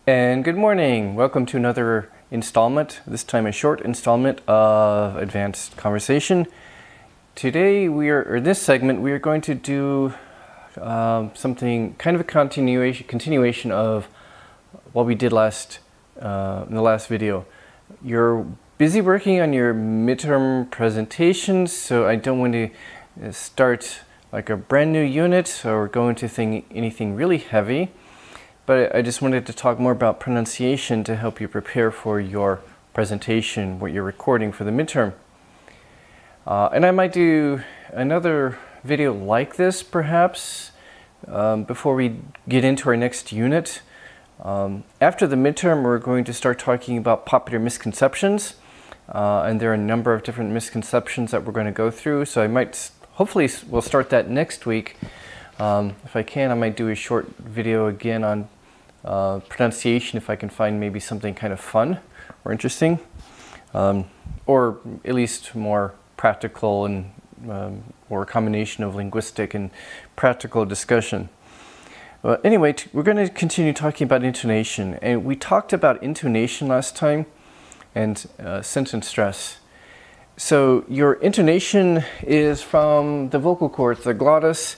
And good morning. Welcome to another installment, this time a short installment of Advanced Conversation. Today in this segment, we are going to do something kind of a continuation of what we did in the last video. You're busy working on your midterm presentations, so I don't want to start like a brand new unit or go into anything really heavy. But I just wanted to talk more about pronunciation to help you prepare for your presentation, what you're recording for the midterm. And I might do another video like this, perhaps, before we get into our next unit. After the midterm, we're going to start talking about popular misconceptions. And there are a number of different misconceptions that we're going to go through. So hopefully we'll start that next week. If I can, I might do a short video again on pronunciation if I can find maybe something kind of fun or interesting, or at least more practical and or a combination of linguistic and practical discussion. Anyway, we're going to continue talking about intonation, and we talked about intonation last time and sentence stress. So your intonation is from the vocal cords, the glottis.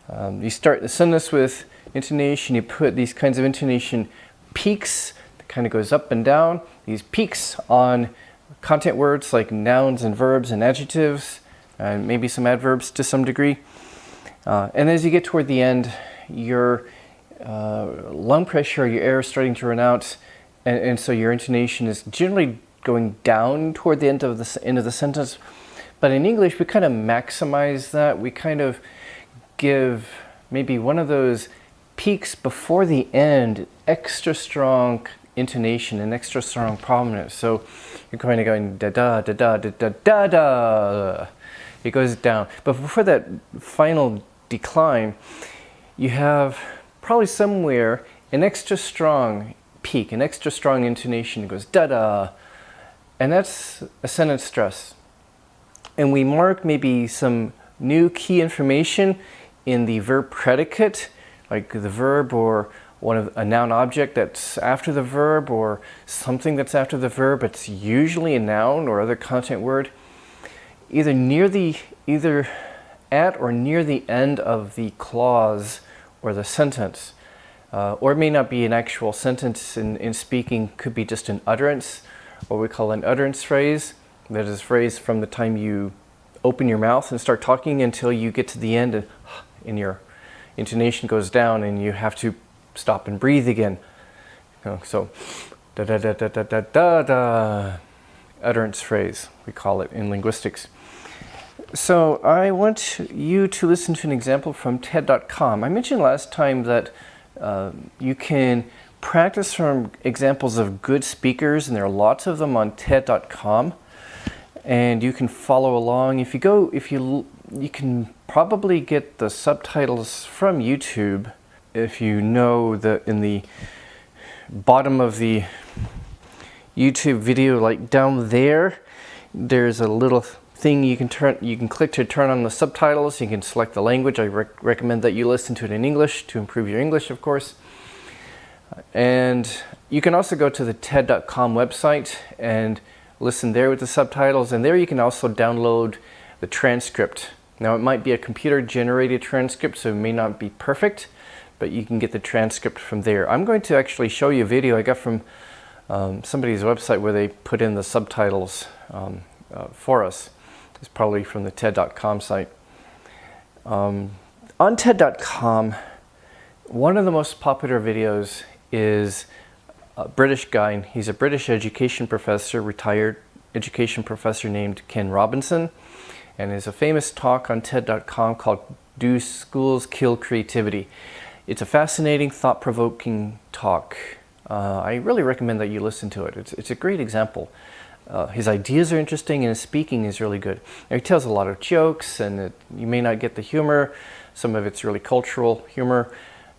You start the sentence with intonation, you put these kinds of intonation peaks that kind of goes up and down, these peaks on content words like nouns and verbs and adjectives, and maybe some adverbs to some degree. And as you get toward the end, your lung pressure, your air is starting to run out, and so your intonation is generally going down toward the end of the sentence. But in English, we kind of maximize that. We kind of give maybe one of those peaks before the end, extra strong intonation and extra strong prominence. So you're kind of going da da da da da da da da. It goes down. But before that final decline, you have probably somewhere an extra strong peak, an extra strong intonation. It goes da da. And that's a sentence stress. And we mark maybe some new key information in the verb predicate, like the verb or a noun object that's after the verb, or something that's after the verb. It's usually a noun or other content word, either at or near the end of the clause or the sentence. Or it may not be an actual sentence in speaking, could be just an utterance, what we call an utterance phrase. That is a phrase from the time you open your mouth and start talking until you get to the end and your intonation goes down and you have to stop and breathe again. So da da da da da da da da, utterance phrase, we call it in linguistics. So I want you to listen to an example from TED.com. I mentioned last time that you can practice from examples of good speakers, and there are lots of them on TED.com, and you can follow along. You can probably get the subtitles from YouTube if you know that in the bottom of the YouTube video, like down there's a little thing you can click to turn on the subtitles. You can select the language. I recommend that you listen to it in English to improve your English, of course. And you can also go to the TED.com website and listen there with the subtitles, and there you can also download the transcript. Now, it might be a computer-generated transcript, so it may not be perfect, but you can get the transcript from there. I'm going to actually show you a video I got from somebody's website where they put in the subtitles for us. It's probably from the TED.com site. On TED.com, one of the most popular videos is a British guy. He's a British education professor, retired education professor named Ken Robinson. And there's a famous talk on TED.com called Do Schools Kill Creativity? It's a fascinating, thought-provoking talk. I really recommend that you listen to it. It's a great example. His ideas are interesting and his speaking is really good. Now, he tells a lot of jokes, and you may not get the humor. Some of it's really cultural humor.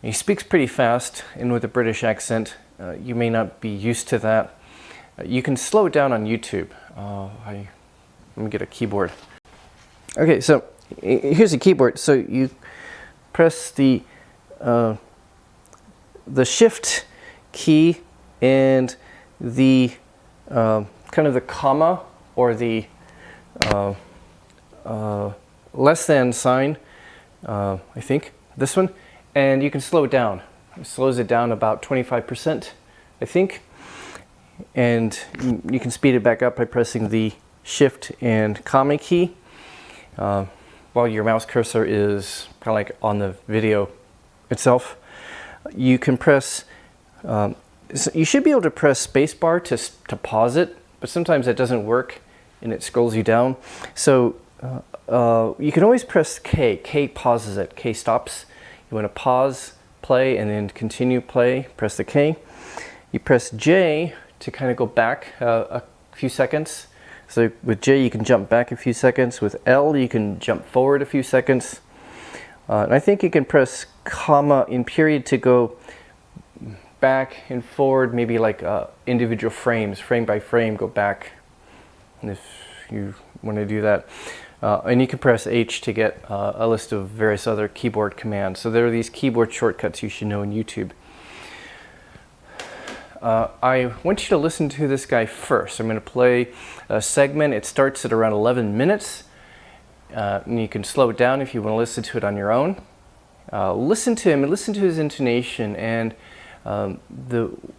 He speaks pretty fast and with a British accent. You may not be used to that. You can slow it down on YouTube. Let me get a keyboard. Okay, so here's a keyboard. So you press the shift key and the kind of the comma or the less than sign, I think, this one, and you can slow it down. It slows it down about 25%, I think, and you can speed it back up by pressing the Shift and comma key while your mouse cursor is kind of like on the video itself. You can press, so you should be able to press spacebar to pause it, but sometimes that doesn't work and it scrolls you down. So you can always press K. K pauses it. K stops. You want to pause, play, and then continue play. Press the K. You press J to kind of go back a few seconds. So with J you can jump back a few seconds. With L you can jump forward a few seconds. And I think you can press comma in period to go back and forward, maybe like individual frames, frame by frame, go back, if you want to do that. And you can press H to get a list of various other keyboard commands. So there are these keyboard shortcuts you should know in YouTube. I want you to listen to this guy first. I'm going to play a segment. It starts at around 11 minutes. And you can slow it down if you want to listen to it on your own. Listen to him and listen to his intonation and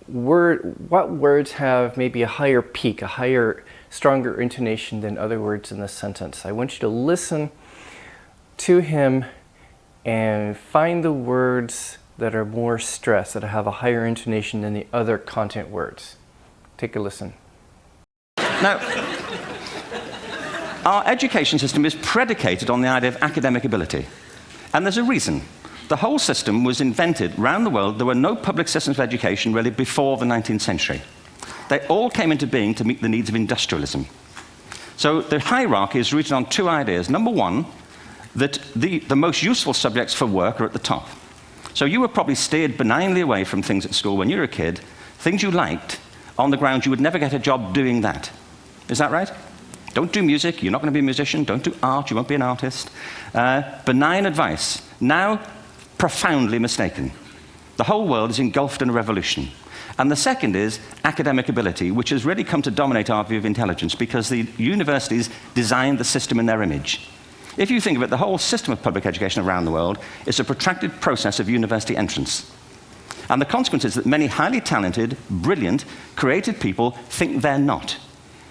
what words have maybe a higher peak, a higher, stronger intonation than other words in the sentence. I want you to listen to him and find the words that are more stressed, that have a higher intonation than the other content words. Take a listen. Now, our education system is predicated on the idea of academic ability. And there's a reason. The whole system was invented around the world. There were no public systems of education really before the 19th century. They all came into being to meet the needs of industrialism. So the hierarchy is rooted on two ideas. Number one, that the most useful subjects for work are at the top. So you were probably steered benignly away from things at school when you were a kid, things you liked, on the ground you would never get a job doing that. Is that right? Don't do music, you're not going to be a musician. Don't do art, you won't be an artist. Benign advice, now profoundly mistaken. The whole world is engulfed in a revolution. And the second is academic ability, which has really come to dominate our view of intelligence because the universities designed the system in their image. If you think of it, the whole system of public education around the world is a protracted process of university entrance. And the consequence is that many highly talented, brilliant, creative people think they're not,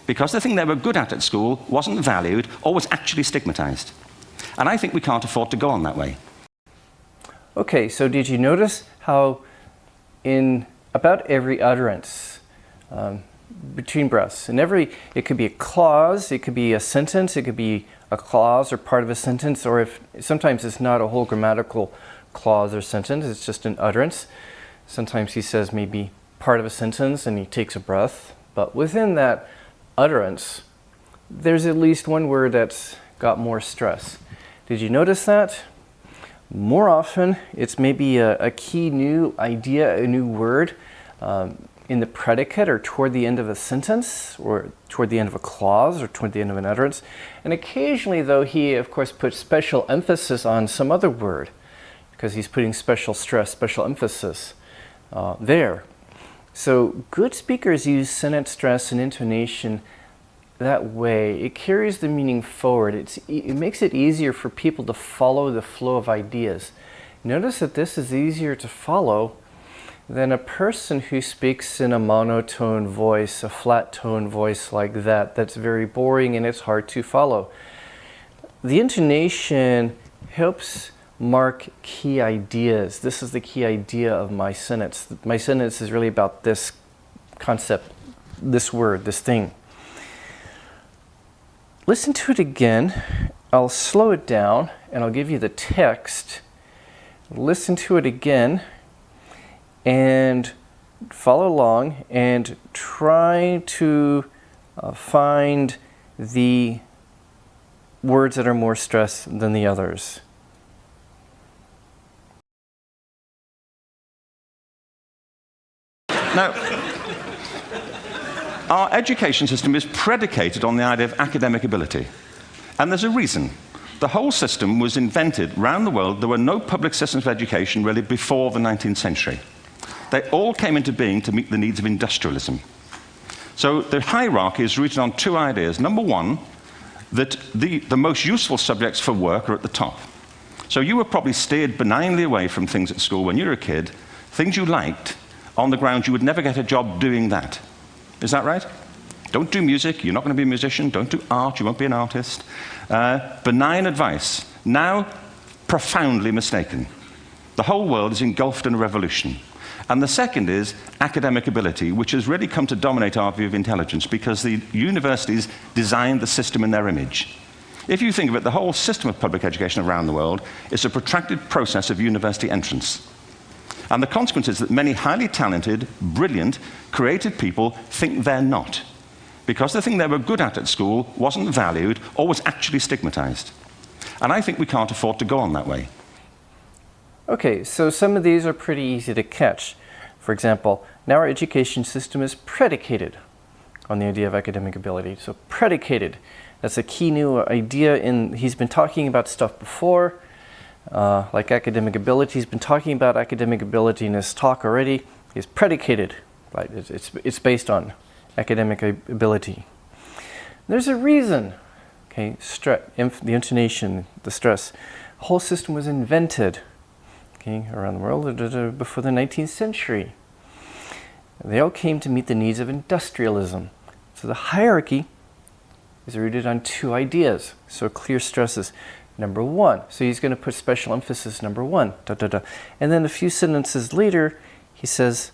because the thing they were good at school wasn't valued or was actually stigmatized. And I think we can't afford to go on that way. Okay, so did you notice how in about every utterance, between breaths, it could be a clause, it could be a sentence, it could be a clause or part of a sentence, or if sometimes it's not a whole grammatical clause or sentence, it's just an utterance. Sometimes he says maybe part of a sentence and he takes a breath, but within that utterance, there's at least one word that's got more stress. Did you notice that? More often, it's maybe a key new idea, a new word in the predicate or toward the end of a sentence or toward the end of a clause or toward the end of an utterance. And occasionally, though, he, of course, puts special emphasis on some other word because he's putting special stress, special emphasis there. So good speakers use sentence stress and intonation that way. It carries the meaning forward. It makes it easier for people to follow the flow of ideas. Notice that this is easier to follow than a person who speaks in a monotone voice, a flat tone voice like that. That's very boring and it's hard to follow. The intonation helps mark key ideas. This is the key idea of my sentence. My sentence is really about this concept, this word, this thing. Listen to it again. I'll slow it down and I'll give you the text. Listen to it again and follow along and try to find the words that are more stressed than the others. Now, our education system is predicated on the idea of academic ability. And there's a reason. The whole system was invented around the world. There were no public systems of education really before the 19th century. They all came into being to meet the needs of industrialism. So the hierarchy is rooted on two ideas. Number one, that the most useful subjects for work are at the top. So you were probably steered benignly away from things at school when you were a kid, things you liked, on the grounds you would never get a job doing that. Is that right? Don't do music, you're not going to be a musician. Don't do art, you won't be an artist. Benign advice, now profoundly mistaken. The whole world is engulfed in a revolution. And the second is academic ability, which has really come to dominate our view of intelligence because the universities designed the system in their image. If you think of it, the whole system of public education around the world is a protracted process of university entrance. And the consequence is that many highly talented, brilliant, creative people think they're not, because the thing they were good at school wasn't valued or was actually stigmatized. And I think we can't afford to go on that way. Okay, so some of these are pretty easy to catch. For example, now our education system is predicated on the idea of academic ability. So predicated, that's a key new idea. He's been talking about stuff before, like academic ability. He's been talking about academic ability in his talk already. It's predicated, right? It's based on academic ability. There's a reason, okay, the intonation, the stress. The whole system was invented, okay, around the world before the 19th century. They all came to meet the needs of industrialism. So the hierarchy is rooted on two ideas, so clear stresses. Number one, so he's going to put special emphasis, number one, da, da, da. And then a few sentences later, he says,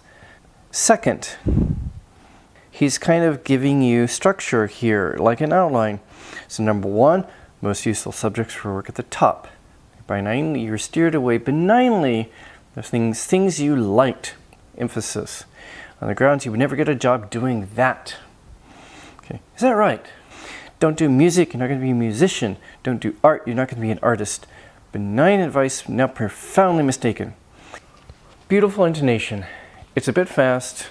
second. He's kind of giving you structure here, like an outline. So number one, most useful subjects for work at the top. Benignly, you're steered away benignly the things you liked. Emphasis. On the grounds you would never get a job doing that. Okay, is that right? Don't do music, you're not going to be a musician. Don't do art, you're not going to be an artist. Benign advice, now profoundly mistaken. Beautiful intonation. It's a bit fast.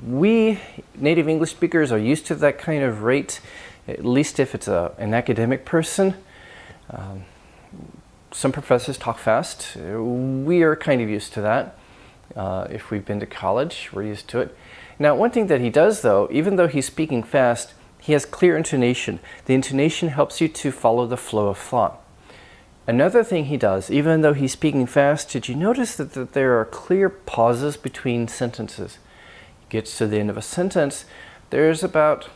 We native English speakers are used to that kind of rate, at least if it's an academic person. Some professors talk fast. We are kind of used to that. If we've been to college, we're used to it. Now, one thing that he does, though, even though he's speaking fast, he has clear intonation. The intonation helps you to follow the flow of thought. Another thing he does, even though he's speaking fast, did you notice that there are clear pauses between sentences? He gets to the end of a sentence, there's about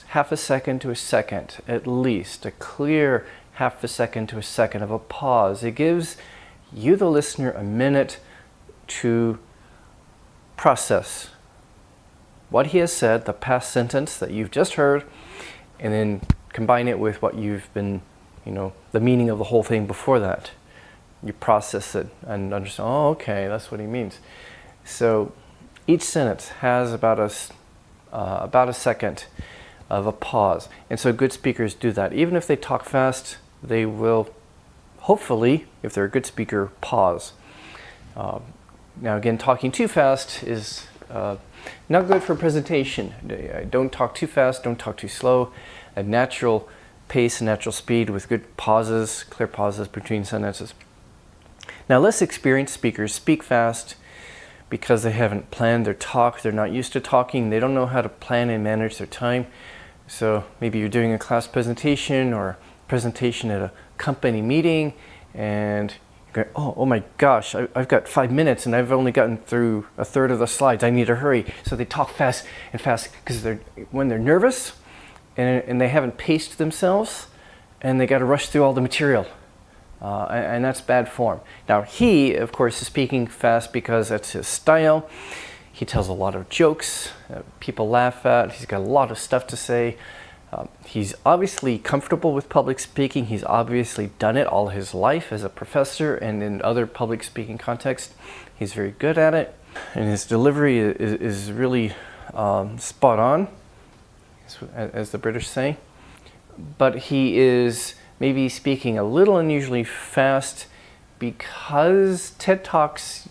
half a second to a second, at least, a clear half a second to a second of a pause. It gives you, the listener, a minute to process what he has said, the past sentence that you've just heard, and then combine it with what you've been, the meaning of the whole thing before that. You process it and understand, oh, okay, that's what he means. So each sentence has about a second of a pause. And so good speakers do that. Even if they talk fast, they will, hopefully, if they're a good speaker, pause. Now again, talking too fast is not good for presentation. Don't talk too fast, don't talk too slow. A natural pace, a natural speed with good pauses, clear pauses between sentences. Now less experienced speakers speak fast because they haven't planned their talk. They're not used to talking. They don't know how to plan and manage their time. So maybe you're doing a class presentation or a presentation at a company meeting and oh my gosh, I've got 5 minutes and I've only gotten through a third of the slides. I need to hurry. So they talk fast and fast because when they're nervous and they haven't paced themselves and they got to rush through all the material. And that's bad form. Now he, of course, is speaking fast because that's his style. He tells a lot of jokes people laugh at. He's got a lot of stuff to say. He's obviously comfortable with public speaking. He's obviously done it all his life as a professor and in other public speaking contexts. He's very good at it. And his delivery is really spot on, as the British say. But he is maybe speaking a little unusually fast because TED Talks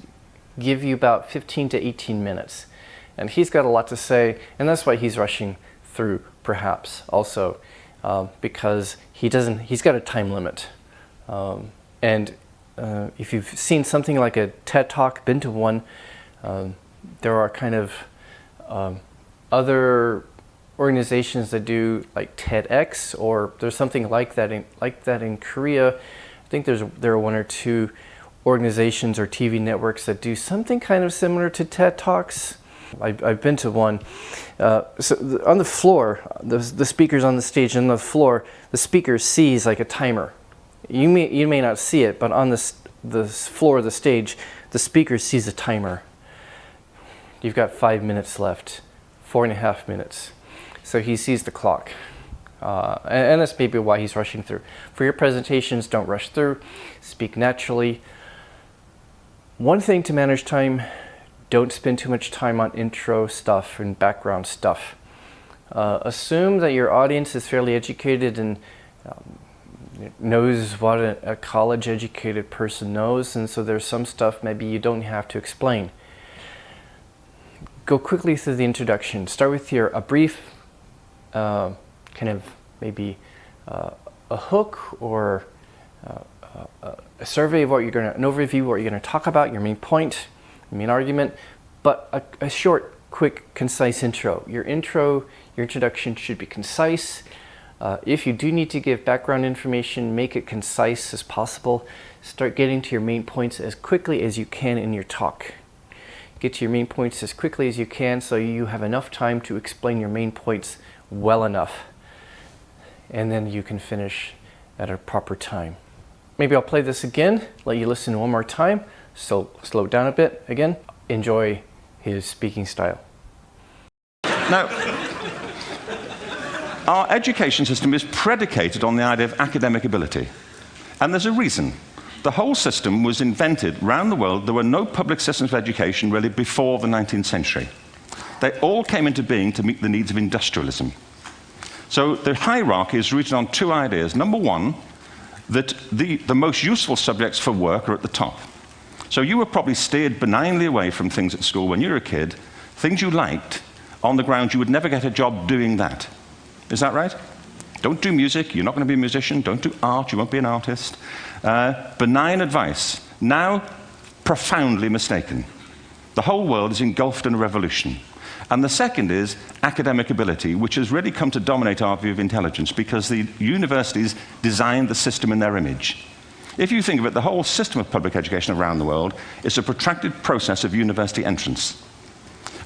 give you about 15 to 18 minutes. And he's got a lot to say, and that's why he's rushing through, perhaps, also, because he's got a time limit. And if you've seen something like a TED Talk, been to one, there are kind of other organizations that do like TEDx, or there's something like that in Korea. I think there are one or two organizations or TV networks that do something kind of similar to TED Talks. I've been to one. On the floor, the speakers on the stage, on the floor, the speaker sees like a timer. You may not see it, but on the floor of the stage, the speaker sees a timer. You've got 5 minutes left, 4.5 minutes. So he sees the clock. And that's maybe why he's rushing through. For your presentations, don't rush through. Speak naturally. One thing to manage time, don't spend too much time on intro stuff and background stuff. Assume that your audience is fairly educated and knows what a college-educated person knows, and so there's some stuff maybe you don't have to explain. Go quickly through the introduction. Start with a brief kind of maybe a hook or a survey of an overview of what you're going to talk about, your main point, your main argument, but a short, quick, concise intro. Your introduction should be concise. If you do need to give background information, make it concise as possible. Start getting to your main points as quickly as you can in your talk. Get to your main points as quickly as you can so you have enough time to explain your main points well enough. And then you can finish at a proper time. Maybe I'll play this again, let you listen one more time, so slow down a bit again. Enjoy his speaking style. Now, our education system is predicated on the idea of academic ability. And there's a reason. The whole system was invented around the world. There were no public systems of education really before the 19th century. They all came into being to meet the needs of industrialism. So the hierarchy is rooted on two ideas. Number one, that the most useful subjects for work are at the top. So you were probably steered benignly away from things at school when you were a kid, things you liked, on the ground you would never get a job doing that. Is that right? Don't do music, you're not going to be a musician. Don't do art, you won't be an artist. Benign advice, now profoundly mistaken. The whole world is engulfed in a revolution. And the second is academic ability, which has really come to dominate our view of intelligence because the universities designed the system in their image. If you think of it, the whole system of public education around the world is a protracted process of university entrance.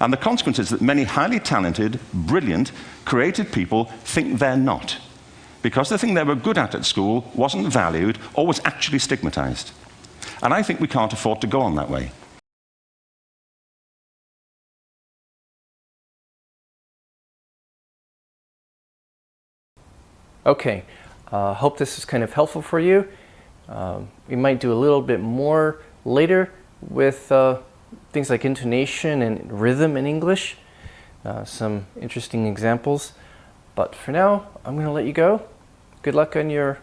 And the consequence is that many highly talented, brilliant, creative people think they're not, because the thing they were good at school wasn't valued or was actually stigmatized. And I think we can't afford to go on that way. Okay, hope this is kind of helpful for you. We might do a little bit more later with things like intonation and rhythm in English, some interesting examples. But for now, I'm going to let you go. Good luck on your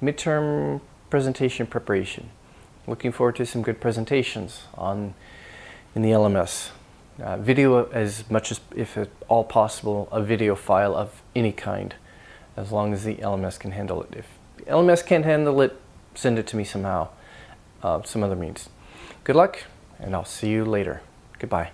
midterm presentation preparation. Looking forward to some good presentations in the LMS. Video as much as, if at all possible, a video file of any kind, as long as the LMS can handle it. If the LMS can't handle it, send it to me somehow, some other means. Good luck, and I'll see you later. Goodbye.